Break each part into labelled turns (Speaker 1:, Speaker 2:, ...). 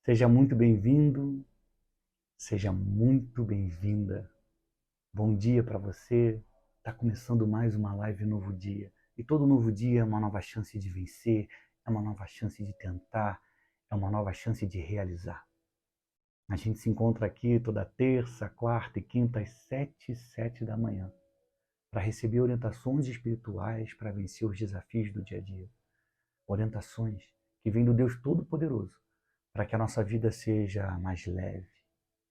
Speaker 1: Seja muito bem-vindo, seja muito bem-vinda. Bom dia para você. Está começando mais uma live Novo Dia. E todo novo dia é uma nova chance de vencer, é uma nova chance de tentar, é uma nova chance de realizar. A gente se encontra aqui toda terça, quarta e quinta às 7h07 da manhã para receber orientações espirituais para vencer os desafios do dia a dia. Orientações que vêm do Deus Todo-Poderoso para que a nossa vida seja mais leve,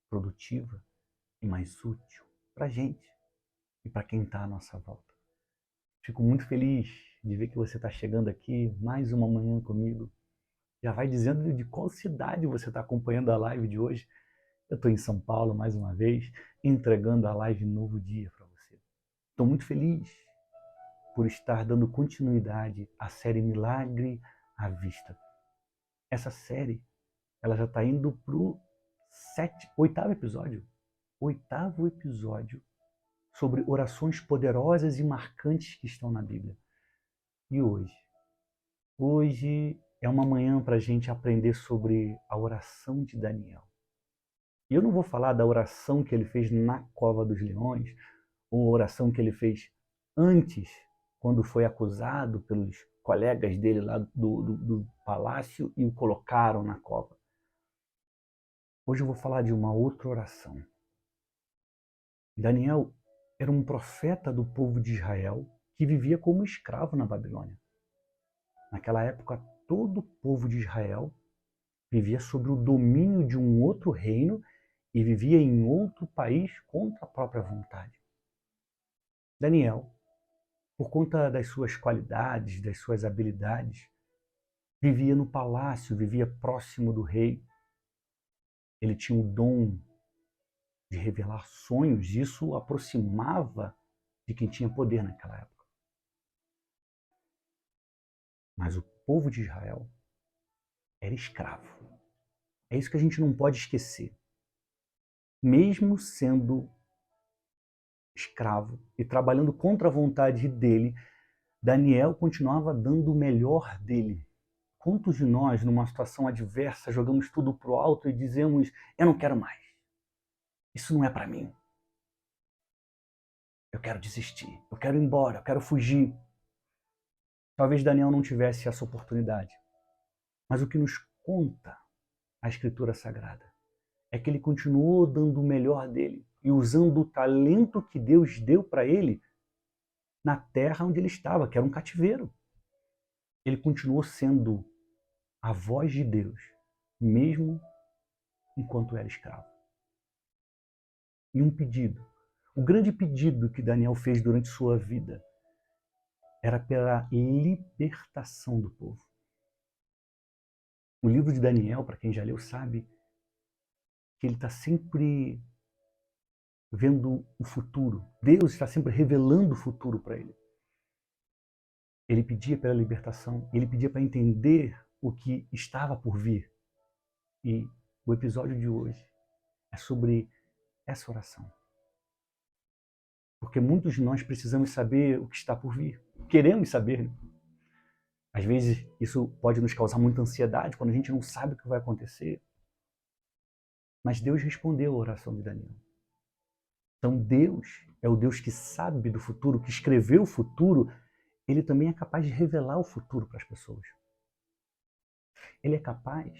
Speaker 1: produtiva e mais útil para a gente e para quem está à nossa volta. Fico muito feliz de ver que você está chegando aqui mais uma manhã comigo. Já vai dizendo de qual cidade você está acompanhando a live de hoje. Eu estou em São Paulo mais uma vez, entregando a live Novo Dia para você. Estou muito feliz por estar dando continuidade à série Milagre à Vista. Essa série ela já está indo para o oitavo episódio. Oitavo episódio sobre orações poderosas e marcantes que estão na Bíblia. E hoje é uma manhã para a gente aprender sobre a oração de Daniel. E eu não vou falar da oração que ele fez na cova dos leões, ou a oração que ele fez antes, quando foi acusado pelos colegas dele lá do palácio e o colocaram na cova. Hoje eu vou falar de uma outra oração. Daniel era um profeta do povo de Israel que vivia como escravo na Babilônia. Naquela época, todo o povo de Israel vivia sob o domínio de um outro reino e vivia em outro país contra a própria vontade. Daniel, por conta das suas qualidades, das suas habilidades, vivia no palácio, vivia próximo do rei. Ele tinha o dom de revelar sonhos, isso o aproximava de quem tinha poder naquela época. Mas o povo de Israel era escravo. É isso que a gente não pode esquecer. Mesmo sendo escravo e trabalhando contra a vontade dele, Daniel continuava dando o melhor dele. Quantos de nós, numa situação adversa, jogamos tudo pro alto e dizemos: eu não quero mais, isso não é para mim, eu quero desistir, eu quero ir embora, eu quero fugir. Talvez Daniel não tivesse essa oportunidade, mas o que nos conta a Escritura Sagrada é que ele continuou dando o melhor dele e usando o talento que Deus deu para ele na terra onde ele estava, que era um cativeiro. Ele continuou sendo a voz de Deus, mesmo enquanto era escravo. E um pedido, o grande pedido que Daniel fez durante sua vida era pela libertação do povo. O livro de Daniel, para quem já leu, sabe que ele está sempre vendo o futuro. Deus está sempre revelando o futuro para ele. Ele pedia pela libertação, ele pedia para entender o que estava por vir. E o episódio de hoje é sobre essa oração. Porque muitos de nós precisamos saber o que está por vir. Queremos saber. Né? Às vezes isso pode nos causar muita ansiedade quando a gente não sabe o que vai acontecer. Mas Deus respondeu a oração de Daniel. Então Deus é o Deus que sabe do futuro, que escreveu o futuro. Ele também é capaz de revelar o futuro para as pessoas. Ele é capaz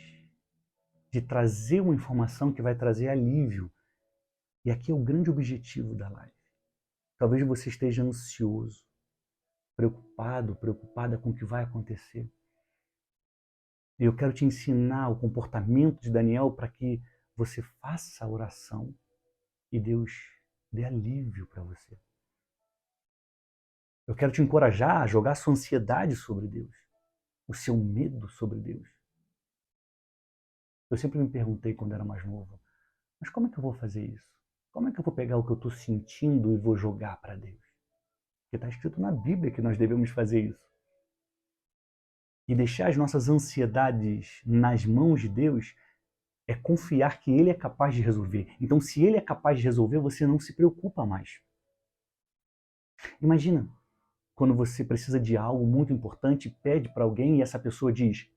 Speaker 1: de trazer uma informação que vai trazer alívio. E aqui é o grande objetivo da live. Talvez você esteja ansioso, preocupado, preocupada com o que vai acontecer. E eu quero te ensinar o comportamento de Daniel para que você faça a oração e Deus dê alívio para você. Eu quero te encorajar a jogar a sua ansiedade sobre Deus, o seu medo sobre Deus. Eu sempre me perguntei quando era mais novo, mas como é que eu vou fazer isso? Como é que eu vou pegar o que eu estou sentindo e vou jogar para Deus? Porque está escrito na Bíblia que nós devemos fazer isso. E deixar as nossas ansiedades nas mãos de Deus é confiar que Ele é capaz de resolver. Então, se Ele é capaz de resolver, você não se preocupa mais. Imagina quando você precisa de algo muito importante, pede para alguém e essa pessoa diz: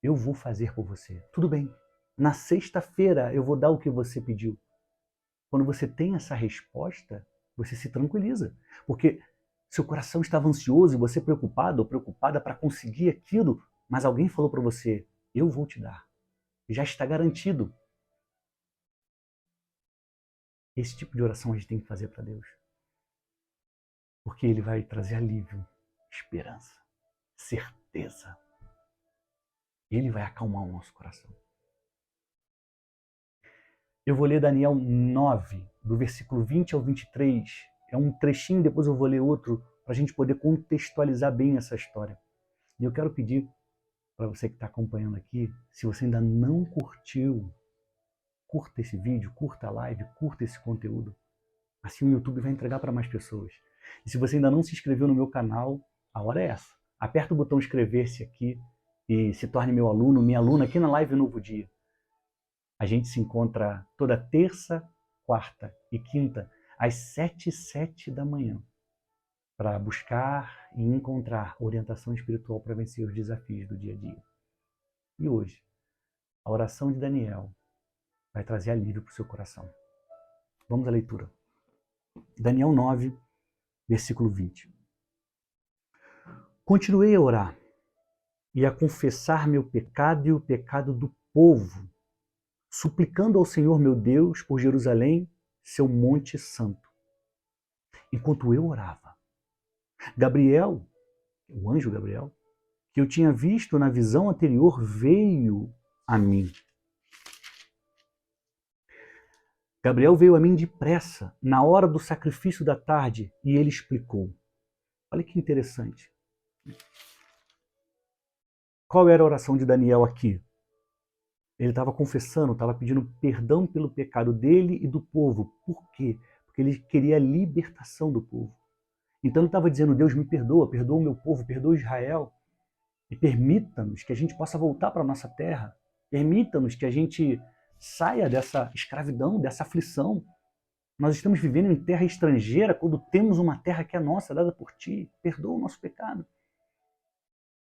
Speaker 1: eu vou fazer por você. Tudo bem. Na sexta-feira eu vou dar o que você pediu. Quando você tem essa resposta, você se tranquiliza. Porque seu coração estava ansioso e você preocupado ou preocupada para conseguir aquilo, mas alguém falou para você, eu vou te dar. Já está garantido. Esse tipo de oração a gente tem que fazer para Deus. Porque Ele vai trazer alívio, esperança, certeza. Ele vai acalmar o nosso coração. Eu vou ler Daniel 9, do versículo 20 ao 23. É um trechinho, depois eu vou ler outro, para a gente poder contextualizar bem essa história. E eu quero pedir para você que está acompanhando aqui, se você ainda não curtiu, curta esse vídeo, curta a live, curta esse conteúdo. Assim o YouTube vai entregar para mais pessoas. E se você ainda não se inscreveu no meu canal, a hora é essa. Aperta o botão inscrever-se aqui e se torne meu aluno, minha aluna aqui na Live Novo Dia. A gente se encontra toda terça, quarta e quinta, às 7h07 da manhã, para buscar e encontrar orientação espiritual para vencer os desafios do dia a dia. E hoje, a oração de Daniel vai trazer alívio para o seu coração. Vamos à leitura. Daniel 9, versículo 20. Continuei a orar e a confessar meu pecado e o pecado do povo, suplicando ao Senhor meu Deus por Jerusalém, seu monte santo. Enquanto eu orava, Gabriel, o anjo Gabriel, que eu tinha visto na visão anterior, veio a mim. Gabriel veio a mim depressa, na hora do sacrifício da tarde, e ele explicou. Olha que interessante. Qual era a oração de Daniel aqui? Ele estava confessando, estava pedindo perdão pelo pecado dele e do povo. Por quê? Porque ele queria a libertação do povo. Então ele estava dizendo, Deus me perdoa, perdoa o meu povo, perdoa Israel. E permita-nos que a gente possa voltar para a nossa terra. Permita-nos que a gente saia dessa escravidão, dessa aflição. Nós estamos vivendo em terra estrangeira quando temos uma terra que é nossa, dada por ti. Perdoa o nosso pecado.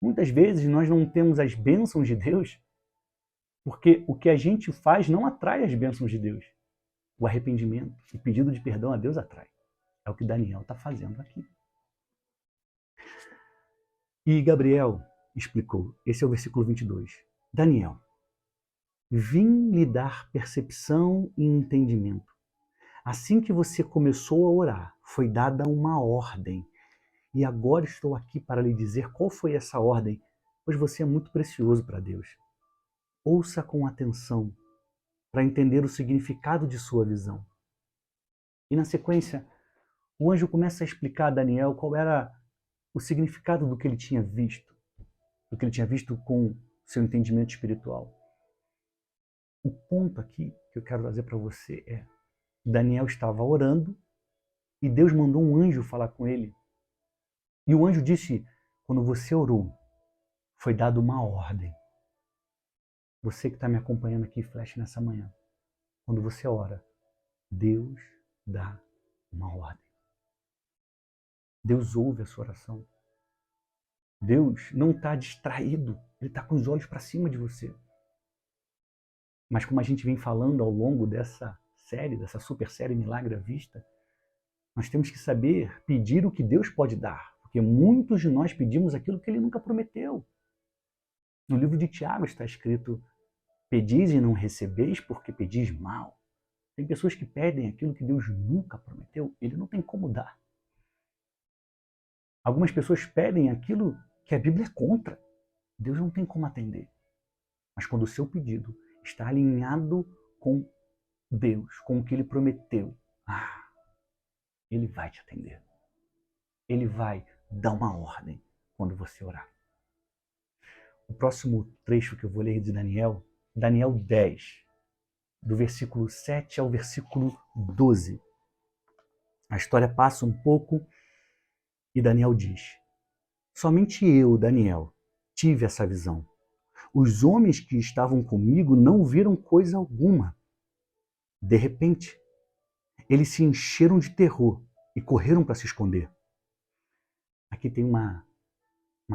Speaker 1: Muitas vezes nós não temos as bênçãos de Deus porque o que a gente faz não atrai as bênçãos de Deus. O arrependimento, o pedido de perdão a Deus atrai. É o que Daniel está fazendo aqui. E Gabriel explicou, esse é o versículo 22. Daniel, vim lhe dar percepção e entendimento. Assim que você começou a orar, foi dada uma ordem. E agora estou aqui para lhe dizer qual foi essa ordem, pois você é muito precioso para Deus. Ouça com atenção para entender o significado de sua visão. E na sequência, o anjo começa a explicar a Daniel qual era o significado do que ele tinha visto, do que ele tinha visto com seu entendimento espiritual. O ponto aqui que eu quero trazer para você é: Daniel estava orando e Deus mandou um anjo falar com ele. E o anjo disse: quando você orou, foi dada uma ordem. Você que está me acompanhando aqui, Flash, nessa manhã, quando você ora, Deus dá uma ordem. Deus ouve a sua oração. Deus não está distraído, Ele está com os olhos para cima de você. Mas como a gente vem falando ao longo dessa série, dessa super série Milagre à Vista, nós temos que saber pedir o que Deus pode dar, porque muitos de nós pedimos aquilo que Ele nunca prometeu. No livro de Tiago está escrito: pedis e não recebeis porque pedis mal. Tem pessoas que pedem aquilo que Deus nunca prometeu, Ele não tem como dar. Algumas pessoas pedem aquilo que a Bíblia é contra. Deus não tem como atender. Mas quando o seu pedido está alinhado com Deus, com o que Ele prometeu, Ele vai te atender. Ele vai dar uma ordem quando você orar. O próximo trecho que eu vou ler de Daniel, Daniel 10, do versículo 7 ao versículo 12. A história passa um pouco e Daniel diz: somente eu, Daniel, tive essa visão. Os homens que estavam comigo não viram coisa alguma. De repente, eles se encheram de terror e correram para se esconder. Aqui tem uma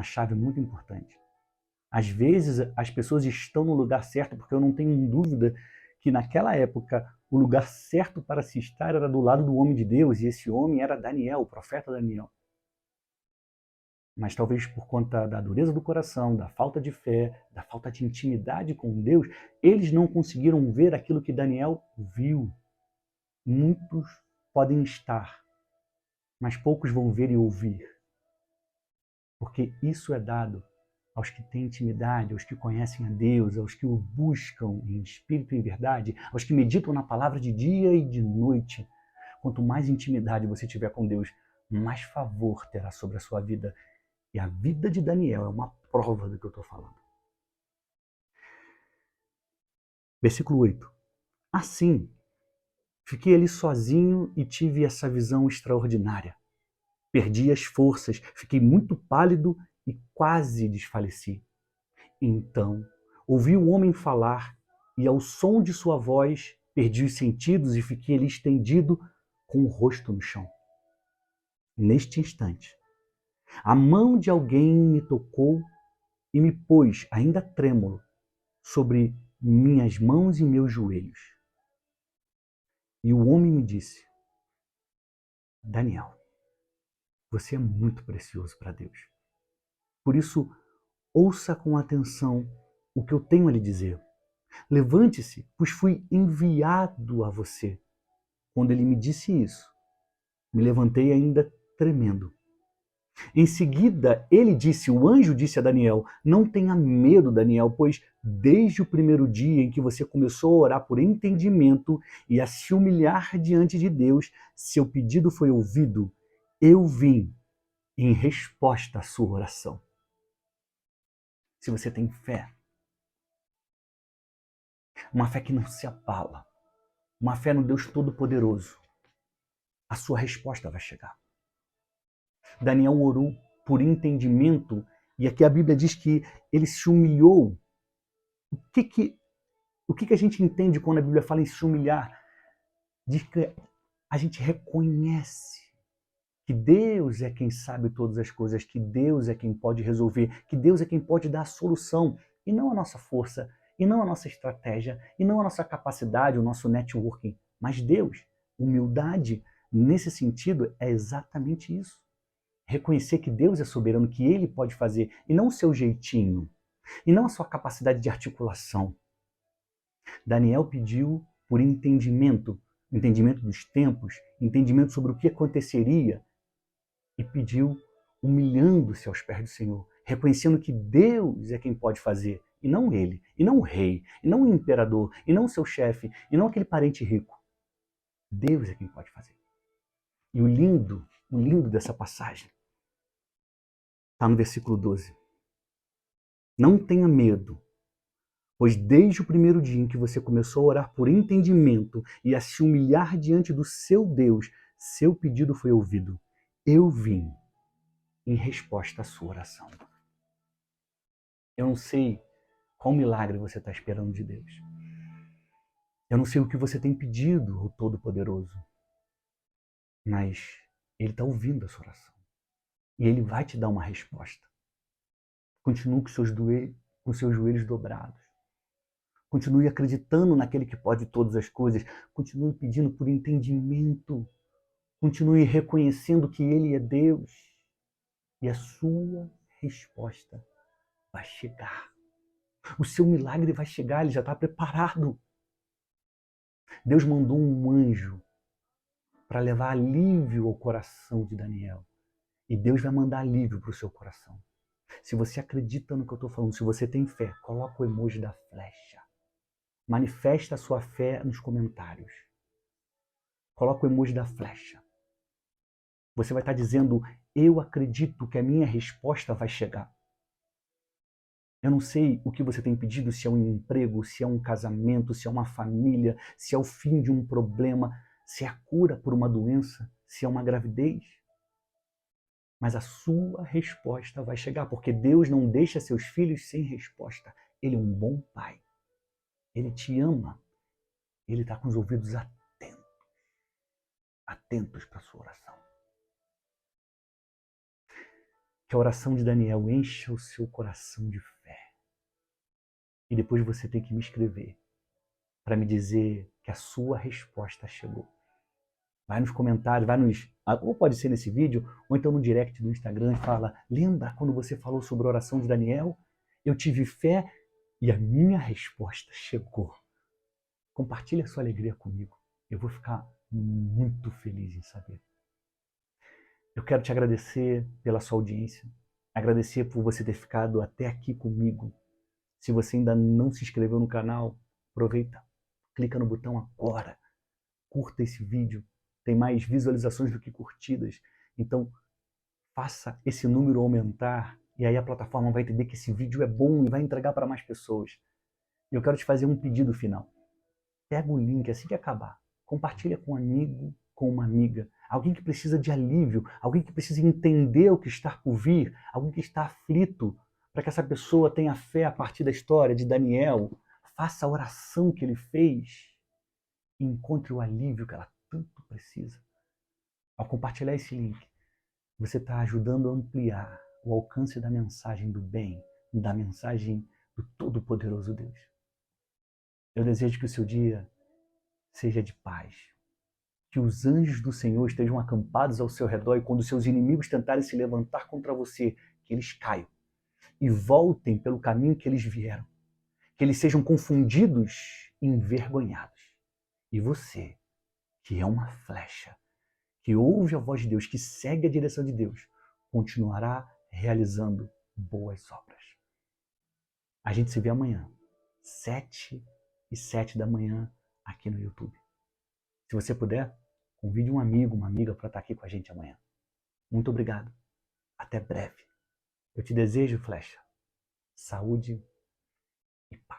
Speaker 1: chave muito importante. Às vezes as pessoas estão no lugar certo, porque eu não tenho dúvida que naquela época o lugar certo para se estar era do lado do homem de Deus, e esse homem era Daniel, o profeta Daniel. Mas talvez por conta da dureza do coração, da falta de fé, da falta de intimidade com Deus, eles não conseguiram ver aquilo que Daniel viu. Muitos podem estar, mas poucos vão ver e ouvir. Porque isso é dado aos que têm intimidade, aos que conhecem a Deus, aos que o buscam em espírito e em verdade, aos que meditam na palavra de dia e de noite. Quanto mais intimidade você tiver com Deus, mais favor terá sobre a sua vida. E a vida de Daniel é uma prova do que eu estou falando. Versículo 8. Assim, fiquei ali sozinho e tive essa visão extraordinária. Perdi as forças, fiquei muito pálido e quase desfaleci. Então, ouvi o homem falar e ao som de sua voz perdi os sentidos e fiquei ali estendido com o rosto no chão. Neste instante, a mão de alguém me tocou e me pôs, ainda trêmulo, sobre minhas mãos e meus joelhos. E o homem me disse: Daniel, você é muito precioso para Deus. Por isso, ouça com atenção o que eu tenho a lhe dizer. Levante-se, pois fui enviado a você. Quando ele me disse isso, me levantei ainda tremendo. Em seguida, o anjo disse a Daniel: não tenha medo, Daniel, pois desde o primeiro dia em que você começou a orar por entendimento e a se humilhar diante de Deus, seu pedido foi ouvido. Eu vim em resposta à sua oração. Se você tem fé, uma fé que não se abala, uma fé no Deus Todo-Poderoso, a sua resposta vai chegar. Daniel orou por entendimento e aqui a Bíblia diz que ele se humilhou. O que a gente entende quando a Bíblia fala em se humilhar? Diz que a gente reconhece que Deus é quem sabe todas as coisas, que Deus é quem pode resolver, que Deus é quem pode dar a solução, e não a nossa força, e não a nossa estratégia, e não a nossa capacidade, o nosso networking, mas Deus. Humildade, nesse sentido, é exatamente isso. Reconhecer que Deus é soberano, que Ele pode fazer, e não o seu jeitinho, e não a sua capacidade de articulação. Daniel pediu por entendimento dos tempos, entendimento sobre o que aconteceria, e pediu humilhando-se aos pés do Senhor, reconhecendo que Deus é quem pode fazer, e não ele, e não o rei, e não o imperador, e não o seu chefe, e não aquele parente rico. Deus é quem pode fazer. E o lindo dessa passagem está no versículo 12. Não tenha medo, pois desde o primeiro dia em que você começou a orar por entendimento e a se humilhar diante do seu Deus, seu pedido foi ouvido. Eu vim em resposta à sua oração. Eu não sei qual milagre você está esperando de Deus. Eu não sei o que você tem pedido ao Todo-Poderoso, mas Ele está ouvindo a sua oração. E Ele vai te dar uma resposta. Continue com seus joelhos dobrados. Continue acreditando naquele que pode todas as coisas. Continue pedindo por entendimento. Continue reconhecendo que Ele é Deus. E a sua resposta vai chegar. O seu milagre vai chegar, ele já está preparado. Deus mandou um anjo para levar alívio ao coração de Daniel. E Deus vai mandar alívio para o seu coração. Se você acredita no que eu estou falando, se você tem fé, coloca o emoji da flecha. Manifesta a sua fé nos comentários. Coloca o emoji da flecha. Você vai estar dizendo: eu acredito que a minha resposta vai chegar. Eu não sei o que você tem pedido, se é um emprego, se é um casamento, se é uma família, se é o fim de um problema, se é a cura por uma doença, se é uma gravidez. Mas a sua resposta vai chegar, porque Deus não deixa seus filhos sem resposta. Ele é um bom pai. Ele te ama. Ele está com os ouvidos atentos para a sua oração. Que a oração de Daniel encha o seu coração de fé. E depois você tem que me escrever para me dizer que a sua resposta chegou. Vai nos comentários, ou pode ser nesse vídeo, ou então no direct do Instagram e fala: lembra quando você falou sobre a oração de Daniel? Eu tive fé e a minha resposta chegou. Compartilhe a sua alegria comigo. Eu vou ficar muito feliz em saber. Eu quero te agradecer pela sua audiência, agradecer por você ter ficado até aqui comigo. Se você ainda não se inscreveu no canal, aproveita, clica no botão agora, curta esse vídeo, tem mais visualizações do que curtidas, então faça esse número aumentar e aí a plataforma vai entender que esse vídeo é bom e vai entregar para mais pessoas. E eu quero te fazer um pedido final. Pega o link assim que acabar, compartilha com um amigo, com uma amiga, alguém que precisa de alívio, alguém que precisa entender o que está por vir, alguém que está aflito, para que essa pessoa tenha fé a partir da história de Daniel, faça a oração que ele fez e encontre o alívio que ela tanto precisa. Ao compartilhar esse link, você está ajudando a ampliar o alcance da mensagem do bem, da mensagem do Todo-Poderoso Deus. Eu desejo que o seu dia seja de paz, que os anjos do Senhor estejam acampados ao seu redor e quando seus inimigos tentarem se levantar contra você, que eles caiam e voltem pelo caminho que eles vieram, que eles sejam confundidos e envergonhados. E você, que é uma flecha, que ouve a voz de Deus, que segue a direção de Deus, continuará realizando boas obras. A gente se vê amanhã, 7h07 da manhã, aqui no YouTube. Se você puder, convide um amigo, uma amiga para estar aqui com a gente amanhã. Muito obrigado. Até breve. Eu te desejo, flecha, saúde e paz.